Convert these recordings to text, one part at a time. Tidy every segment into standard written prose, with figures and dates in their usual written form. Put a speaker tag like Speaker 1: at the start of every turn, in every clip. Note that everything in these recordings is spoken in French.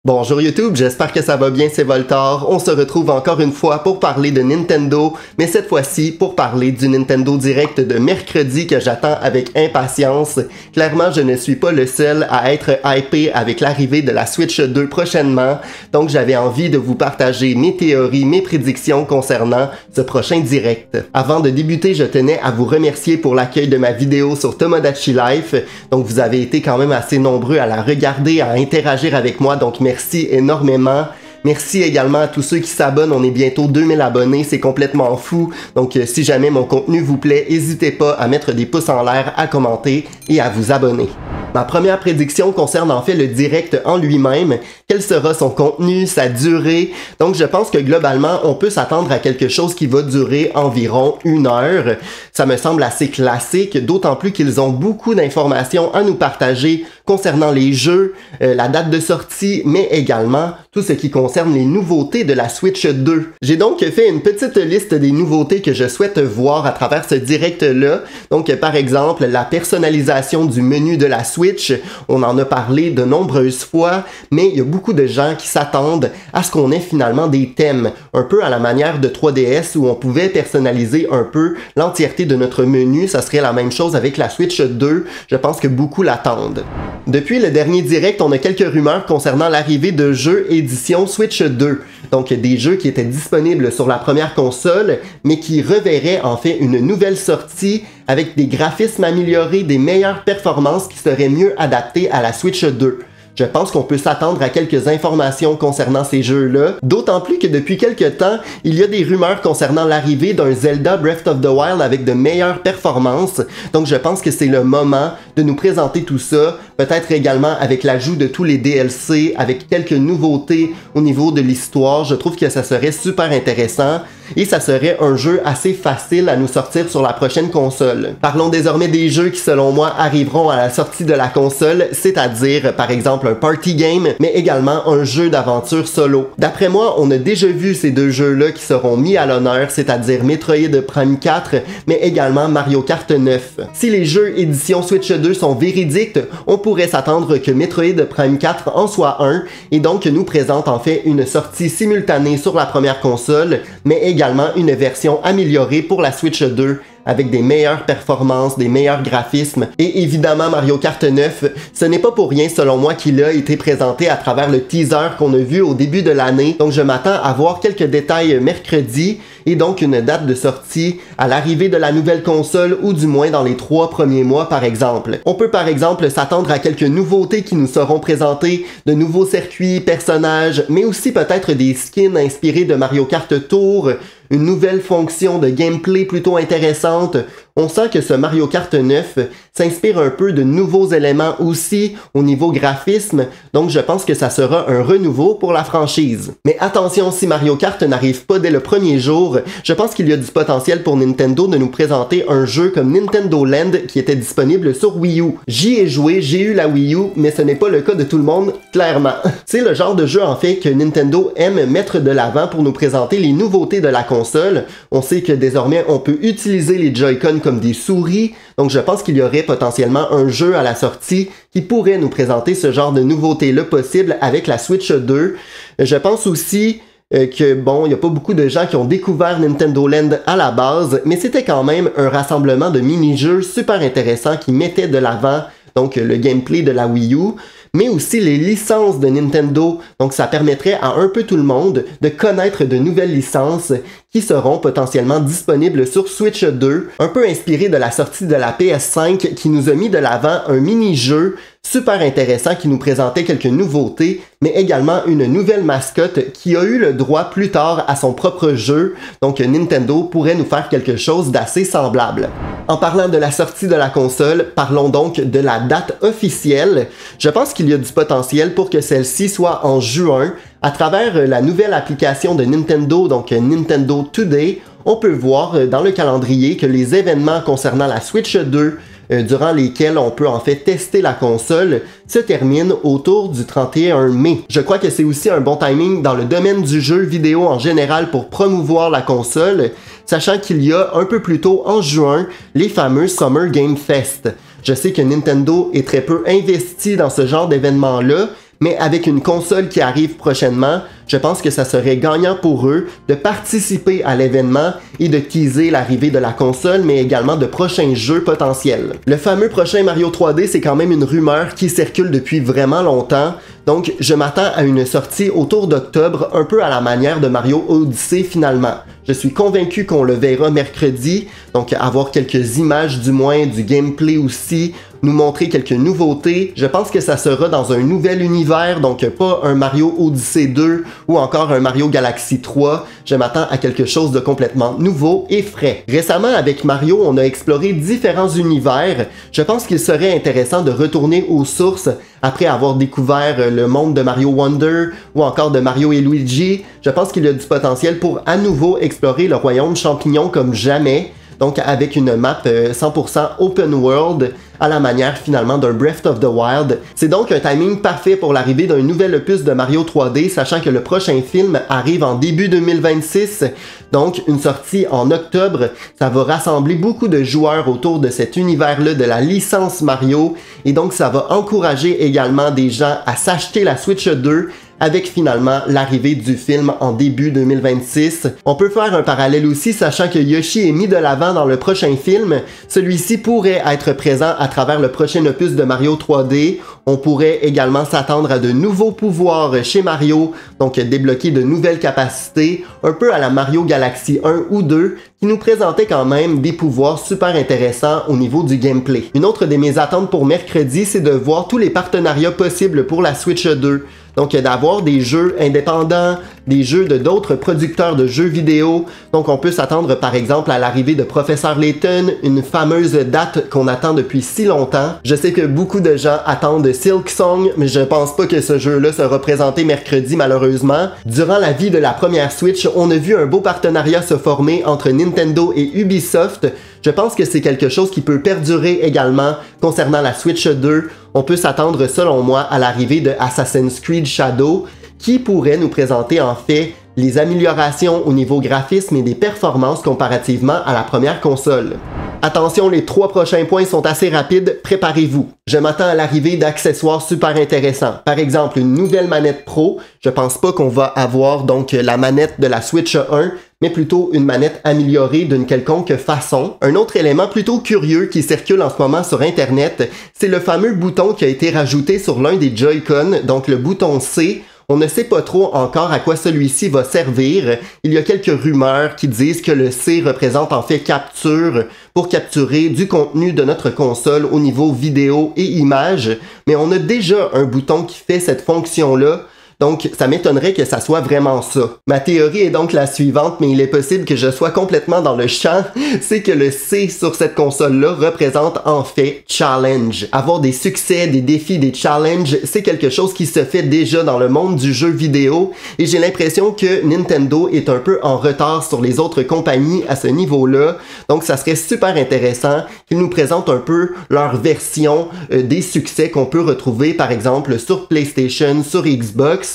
Speaker 1: Bonjour YouTube, j'espère que ça va bien, c'est Voltar. On se retrouve encore une fois pour parler de Nintendo, mais cette fois-ci pour parler du Nintendo Direct de mercredi que j'attends avec impatience. Clairement, je ne suis pas le seul à être hypé avec l'arrivée de la Switch 2 prochainement, donc j'avais envie de vous partager mes théories, mes prédictions concernant ce prochain Direct. Avant de débuter, je tenais à vous remercier pour l'accueil de ma vidéo sur Tomodachi Life, donc vous avez été quand même assez nombreux à la regarder, à interagir avec moi, donc merci énormément. Merci également à tous ceux qui s'abonnent, on est bientôt 2000 abonnés, c'est complètement fou. Donc si jamais mon contenu vous plaît, n'hésitez pas à mettre des pouces en l'air, à commenter et à vous abonner. Ma première prédiction concerne en fait le direct en lui-même. Quel sera son contenu, sa durée? Donc je pense que globalement, on peut s'attendre à quelque chose qui va durer environ 1 heure. Ça me semble assez classique, d'autant plus qu'ils ont beaucoup d'informations à nous partager concernant les jeux, la date de sortie, mais également tout ce qui concerne les nouveautés de la Switch 2. J'ai donc fait une petite liste des nouveautés que je souhaite voir à travers ce direct-là. Donc par exemple, la personnalisation du menu de la Switch, on en a parlé de nombreuses fois, mais il y a beaucoup de gens qui s'attendent à ce qu'on ait finalement des thèmes, un peu à la manière de 3DS où on pouvait personnaliser un peu l'entièreté de notre menu. Ça serait la même chose avec la Switch 2, je pense que beaucoup l'attendent. Depuis le dernier direct, on a quelques rumeurs concernant l'arrivée de jeux édition Switch 2. Donc des jeux qui étaient disponibles sur la première console, mais qui reverraient en fait une nouvelle sortie avec des graphismes améliorés, des meilleures performances qui seraient mieux adaptées à la Switch 2. Je pense qu'on peut s'attendre à quelques informations concernant ces jeux-là, d'autant plus que depuis quelques temps, il y a des rumeurs concernant l'arrivée d'un Zelda Breath of the Wild avec de meilleures performances, donc je pense que c'est le moment de nous présenter tout ça, peut-être également avec l'ajout de tous les DLC, avec quelques nouveautés au niveau de l'histoire. Je trouve que ça serait super intéressant et ça serait un jeu assez facile à nous sortir sur la prochaine console. Parlons désormais des jeux qui selon moi arriveront à la sortie de la console, c'est-à-dire par exemple un party game, mais également un jeu d'aventure solo. D'après moi, on a déjà vu ces deux jeux-là qui seront mis à l'honneur, c'est-à-dire Metroid Prime 4, mais également Mario Kart 9. Si les jeux édition Switch 2 sont véridiques, on pourrait s'attendre que Metroid Prime 4 en soit un, et donc nous présente en fait une sortie simultanée sur la première console, mais également une version améliorée pour la Switch 2, avec des meilleures performances, des meilleurs graphismes, et évidemment Mario Kart 9, ce n'est pas pour rien selon moi qu'il a été présenté à travers le teaser qu'on a vu au début de l'année, donc je m'attends à voir quelques détails mercredi, et donc une date de sortie à l'arrivée de la nouvelle console ou du moins dans les 3 premiers mois par exemple. On peut par exemple s'attendre à quelques nouveautés qui nous seront présentées, de nouveaux circuits, personnages, mais aussi peut-être des skins inspirés de Mario Kart Tour, une nouvelle fonction de gameplay plutôt intéressante. On sent que ce Mario Kart 9 s'inspire un peu de nouveaux éléments aussi au niveau graphisme, donc je pense que ça sera un renouveau pour la franchise. Mais attention, si Mario Kart n'arrive pas dès le premier jour, je pense qu'il y a du potentiel pour Nintendo de nous présenter un jeu comme Nintendo Land qui était disponible sur Wii U. J'y ai joué, j'ai eu la Wii U, mais ce n'est pas le cas de tout le monde, clairement. C'est le genre de jeu en fait que Nintendo aime mettre de l'avant pour nous présenter les nouveautés de la console. On sait que désormais on peut utiliser les Joy-Con comme des souris, donc je pense qu'il y aurait potentiellement un jeu à la sortie qui pourrait nous présenter ce genre de nouveautés-là possible avec la Switch 2. Je pense aussi que bon, il n'y a pas beaucoup de gens qui ont découvert Nintendo Land à la base, mais c'était quand même un rassemblement de mini-jeux super intéressants qui mettaient de l'avant donc le gameplay de la Wii U, mais aussi les licences de Nintendo. Donc ça permettrait à un peu tout le monde de connaître de nouvelles licences qui seront potentiellement disponibles sur Switch 2, un peu inspiré de la sortie de la PS5 qui nous a mis de l'avant un mini-jeu super intéressant qui nous présentait quelques nouveautés, mais également une nouvelle mascotte qui a eu le droit plus tard à son propre jeu, donc Nintendo pourrait nous faire quelque chose d'assez semblable. En parlant de la sortie de la console, parlons donc de la date officielle. Je pense qu'il y a du potentiel pour que celle-ci soit en juin. À travers la nouvelle application de Nintendo, donc Nintendo Today, on peut voir dans le calendrier que les événements concernant la Switch 2, durant lesquels on peut en fait tester la console, se terminent autour du 31 mai. Je crois que c'est aussi un bon timing dans le domaine du jeu vidéo en général pour promouvoir la console, sachant qu'il y a un peu plus tôt en juin les fameux Summer Game Fest. Je sais que Nintendo est très peu investi dans ce genre d'événement-là, mais avec une console qui arrive prochainement, je pense que ça serait gagnant pour eux de participer à l'événement et de teaser l'arrivée de la console, mais également de prochains jeux potentiels. Le fameux prochain Mario 3D, c'est quand même une rumeur qui circule depuis vraiment longtemps, donc je m'attends à une sortie autour d'octobre, un peu à la manière de Mario Odyssey finalement. Je suis convaincu qu'on le verra mercredi, donc avoir quelques images du moins, du gameplay aussi, nous montrer quelques nouveautés. Je pense que ça sera dans un nouvel univers, donc pas un Mario Odyssey 2 ou encore un Mario Galaxy 3. Je m'attends à quelque chose de complètement nouveau et frais. Récemment, avec Mario, on a exploré différents univers. Je pense qu'il serait intéressant de retourner aux sources après avoir découvert le monde de Mario Wonder ou encore de Mario et Luigi. Je pense qu'il y a du potentiel pour à nouveau explorer le royaume champignon comme jamais. Donc avec une map 100% open world à la manière finalement d'un Breath of the Wild. C'est donc un timing parfait pour l'arrivée d'un nouvel opus de Mario 3D, sachant que le prochain film arrive en début 2026, donc une sortie en octobre. Ça va rassembler beaucoup de joueurs autour de cet univers-là de la licence Mario, et donc ça va encourager également des gens à s'acheter la Switch 2 avec finalement l'arrivée du film en début 2026. On peut faire un parallèle aussi, sachant que Yoshi est mis de l'avant dans le prochain film. Celui-ci pourrait être présent à travers le prochain opus de Mario 3D. On pourrait également s'attendre à de nouveaux pouvoirs chez Mario, donc débloquer de nouvelles capacités, un peu à la Mario Galaxy 1 ou 2, qui nous présentait quand même des pouvoirs super intéressants au niveau du gameplay. Une autre de mes attentes pour mercredi, c'est de voir tous les partenariats possibles pour la Switch 2. Donc d'avoir des jeux indépendants, des jeux de d'autres producteurs de jeux vidéo. Donc on peut s'attendre par exemple à l'arrivée de Professeur Layton, une fameuse date qu'on attend depuis si longtemps. Je sais que beaucoup de gens attendent Silksong, mais je pense pas que ce jeu-là sera présenté mercredi malheureusement. Durant la vie de la première Switch, on a vu un beau partenariat se former entre Nintendo et Ubisoft. Je pense que c'est quelque chose qui peut perdurer également concernant la Switch 2. On peut s'attendre selon moi à l'arrivée de Assassin's Creed Shadow qui pourrait nous présenter en fait les améliorations au niveau graphisme et des performances comparativement à la première console. Attention, les 3 prochains points sont assez rapides, préparez-vous. Je m'attends à l'arrivée d'accessoires super intéressants. Par exemple, une nouvelle manette Pro. Je pense pas qu'on va avoir donc la manette de la Switch 1, mais plutôt une manette améliorée d'une quelconque façon. Un autre élément plutôt curieux qui circule en ce moment sur Internet, c'est le fameux bouton qui a été rajouté sur l'un des Joy-Con, donc le bouton C. On ne sait pas trop encore à quoi celui-ci va servir. Il y a quelques rumeurs qui disent que le C représente en fait capture pour capturer du contenu de notre console au niveau vidéo et image, mais on a déjà un bouton qui fait cette fonction-là. Donc, ça m'étonnerait que ça soit vraiment ça. Ma théorie est donc la suivante, mais il est possible que je sois complètement dans le champ, c'est que le C sur cette console-là représente en fait challenge. Avoir des succès, des défis, des challenges, c'est quelque chose qui se fait déjà dans le monde du jeu vidéo, et j'ai l'impression que Nintendo est un peu en retard sur les autres compagnies à ce niveau-là, donc ça serait super intéressant qu'ils nous présentent un peu leur version des succès qu'on peut retrouver par exemple sur PlayStation, sur Xbox.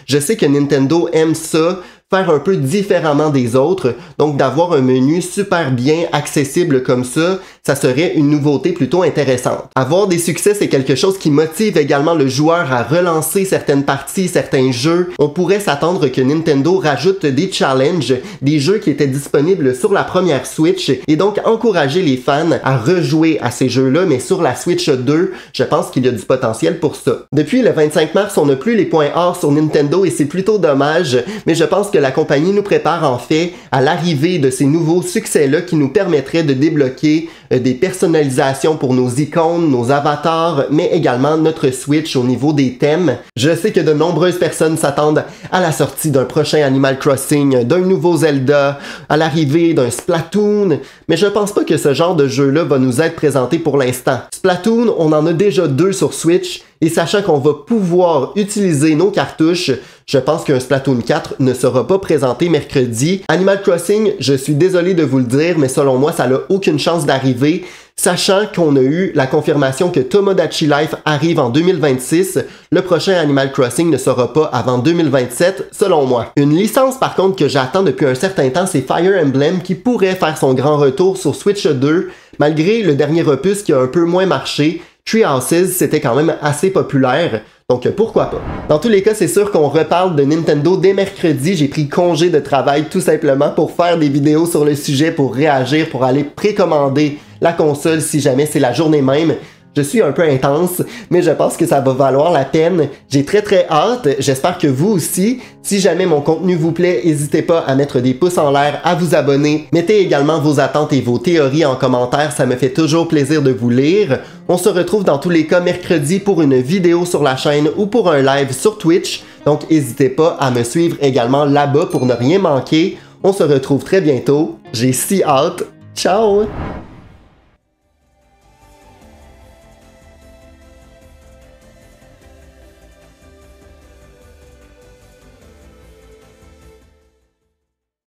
Speaker 1: Je sais que Nintendo aime ça, faire un peu différemment des autres, donc d'avoir un menu super bien accessible comme ça serait une nouveauté plutôt intéressante. Avoir des succès, c'est quelque chose qui motive également le joueur à relancer certaines parties, certains jeux. On pourrait s'attendre que Nintendo rajoute des challenges, des jeux qui étaient disponibles sur la première Switch, et donc encourager les fans à rejouer à ces jeux-là, mais sur la Switch 2, je pense qu'il y a du potentiel pour ça. Depuis le 25 mars, on n'a plus les points or sur Nintendo et c'est plutôt dommage, mais je pense que la compagnie nous prépare en fait à l'arrivée de ces nouveaux succès-là qui nous permettraient de débloquer des personnalisations pour nos icônes, nos avatars, mais également notre Switch au niveau des thèmes. Je sais que de nombreuses personnes s'attendent à la sortie d'un prochain Animal Crossing, d'un nouveau Zelda, à l'arrivée d'un Splatoon, mais je pense pas que ce genre de jeu-là va nous être présenté pour l'instant. Splatoon, on en a déjà 2 sur Switch, et sachant qu'on va pouvoir utiliser nos cartouches, je pense qu'un Splatoon 4 ne sera pas présenté mercredi. Animal Crossing, je suis désolé de vous le dire, mais selon moi, ça n'a aucune chance d'arriver. Sachant qu'on a eu la confirmation que Tomodachi Life arrive en 2026, le prochain Animal Crossing ne sera pas avant 2027, selon moi. Une licence par contre que j'attends depuis un certain temps, c'est Fire Emblem qui pourrait faire son grand retour sur Switch 2, malgré le dernier opus qui a un peu moins marché. Tree Houses, c'était quand même assez populaire. Donc pourquoi pas. Dans tous les cas, c'est sûr qu'on reparle de Nintendo dès mercredi. J'ai pris congé de travail tout simplement pour faire des vidéos sur le sujet, pour réagir, pour aller précommander la console si jamais c'est la journée même. Je suis un peu intense, mais je pense que ça va valoir la peine. J'ai très hâte, j'espère que vous aussi. Si jamais mon contenu vous plaît, n'hésitez pas à mettre des pouces en l'air, à vous abonner. Mettez également vos attentes et vos théories en commentaire, ça me fait toujours plaisir de vous lire. On se retrouve dans tous les cas mercredi pour une vidéo sur la chaîne ou pour un live sur Twitch. Donc n'hésitez pas à me suivre également là-bas pour ne rien manquer. On se retrouve très bientôt. J'ai si hâte. Ciao!